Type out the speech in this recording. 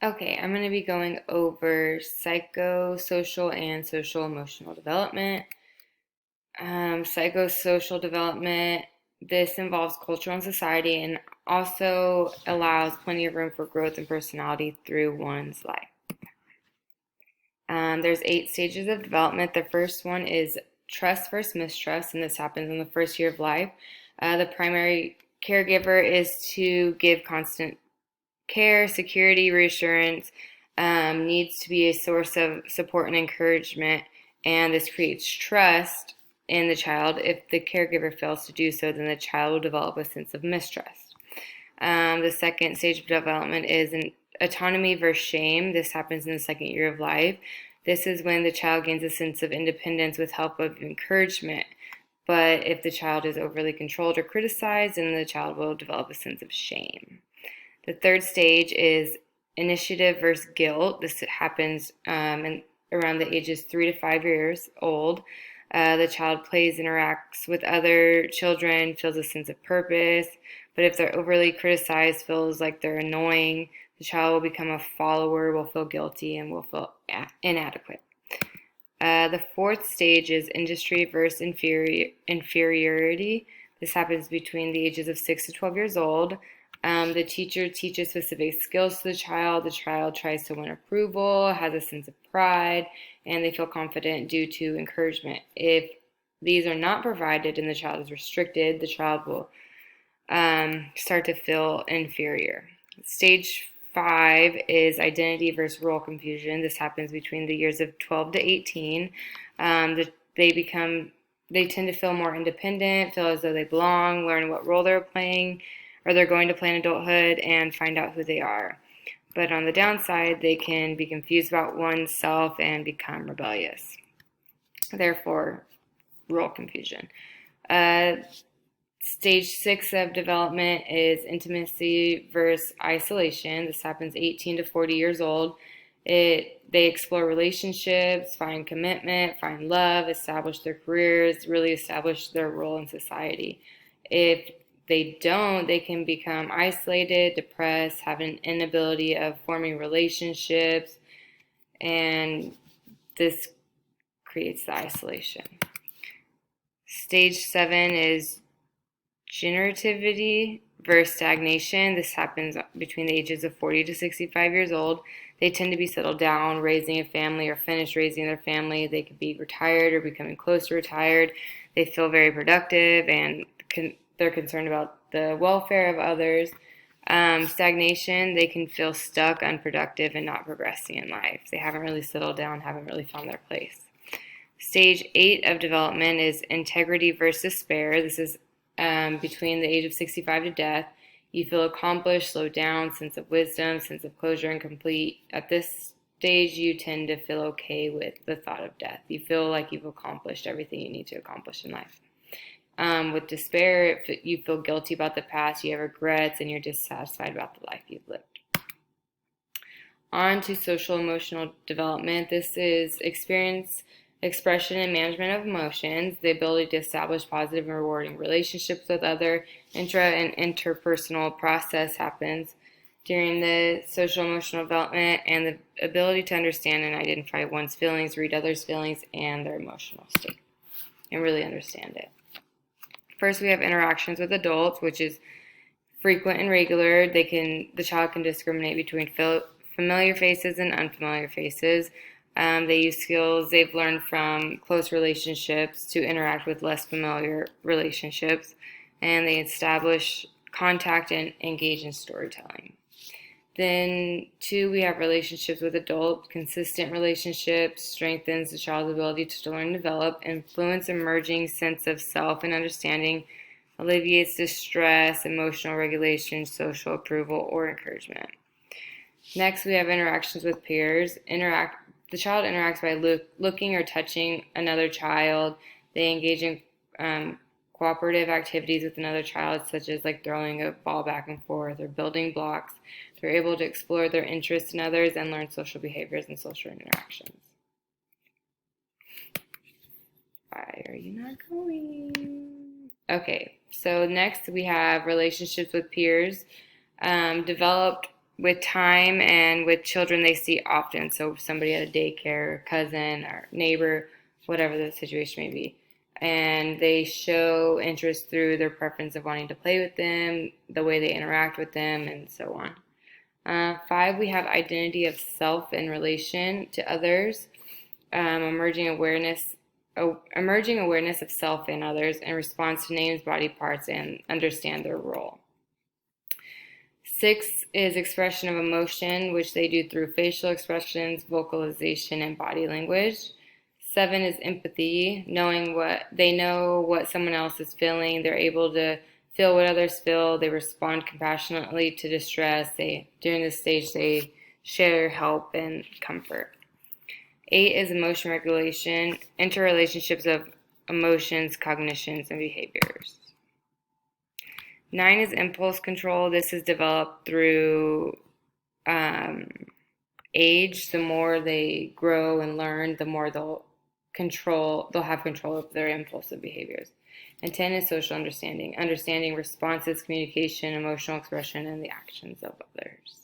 Okay, I'm going to be going over psychosocial and social emotional development. Psychosocial development, this involves culture and society and also allows plenty of room for growth and personality through one's life. There's 8 stages of development. The first one is trust versus mistrust, and this happens in the first year of life. The primary caregiver is to give constant care, security, reassurance, needs to be a source of support and encouragement, and this creates trust in the child. If the caregiver fails to do so, then the child will develop a sense of mistrust. The second stage of development is an autonomy versus shame. This happens in the second year of life. This is when the child gains a sense of independence with help of encouragement. But if the child is overly controlled or criticized, then the child will develop a sense of shame. The third stage is initiative versus guilt. This happens around the ages 3 to 5 years old. The child plays, interacts with other children, feels a sense of purpose. But if they're overly criticized, feels like they're annoying, the child will become a follower, will feel guilty, and will feel inadequate. The fourth stage is industry versus inferiority. This happens between the ages of 6 to 12 years old. The teacher teaches specific skills to the child. The child tries to win approval, has a sense of pride, and they feel confident due to encouragement. If these are not provided and the child is restricted, the child will start to feel inferior. Stage 5 is identity versus role confusion. This happens between the years of 12 to 18. They tend to feel more independent, feel as though they belong, learn what role they're playing, or they're going to play in adulthood and find out who they are. But on the downside, they can be confused about oneself and become rebellious. Therefore, role confusion. Stage 6 of development is intimacy versus isolation. This happens 18 to 40 years old. They explore relationships, find commitment, find love, establish their careers, really establish their role in society. If they don't, they can become isolated, depressed, have an inability of forming relationships, and this creates the isolation. Stage 7 is generativity versus stagnation. This happens between the ages of 40 to 65 years old. They tend to be settled down, raising a family, or finished raising their family. They could be retired or becoming close to retired. They feel very productive and they're concerned about the welfare of others. Stagnation, they can feel stuck, unproductive, and not progressing in life. They haven't really settled down, haven't really found their place. Stage 8 of development is integrity versus despair. This is between the age of 65 to death. You feel accomplished, slowed down, sense of wisdom, sense of closure, and complete. At this stage, you tend to feel okay with the thought of death. You feel like you've accomplished everything you need to accomplish in life. With despair, you feel guilty about the past, you have regrets, and you're dissatisfied about the life you've lived. On to social emotional development. This is experience, expression, and management of emotions, the ability to establish positive and rewarding relationships with other. Intra and interpersonal process happens during the social emotional development, and the ability to understand and identify one's feelings, read others' feelings, and their emotional state, and really understand it. First, we have interactions with adults, which is frequent and regular. The child can discriminate between familiar faces and unfamiliar faces. They use skills they've learned from close relationships to interact with less familiar relationships, and they establish contact and engage in storytelling. Then 2, we have relationships with adults. Consistent relationships strengthens the child's ability to learn and develop, influence emerging sense of self and understanding, alleviates distress, emotional regulation, social approval, or encouragement. Next, we have interactions with peers. The child interacts by looking or touching another child. They engage in cooperative activities with another child, such as like throwing a ball back and forth or building blocks. They're able to explore their interests in others and learn social behaviors and social interactions. Why are you not going? Okay, so next we have relationships with peers, developed with time and with children they see often. So somebody at a daycare, cousin, or neighbor, whatever the situation may be. And they show interest through their preference of wanting to play with them, the way they interact with them, and so on. 5, we have identity of self in relation to others, emerging awareness of self in others in response to names, body parts, and understand their role. 6 is expression of emotion, which they do through facial expressions, vocalization, and body language. 7 is empathy, knowing what someone else is feeling. They're able to feel what others feel. They respond compassionately to distress. During this stage, they share help and comfort. 8 is emotion regulation, interrelationships of emotions, cognitions, and behaviors. 9 is impulse control. This is developed through age. The more they grow and learn, the more they'll have control of their impulsive behaviors. And 10 is social understanding, understanding responses, communication, emotional expression, and the actions of others.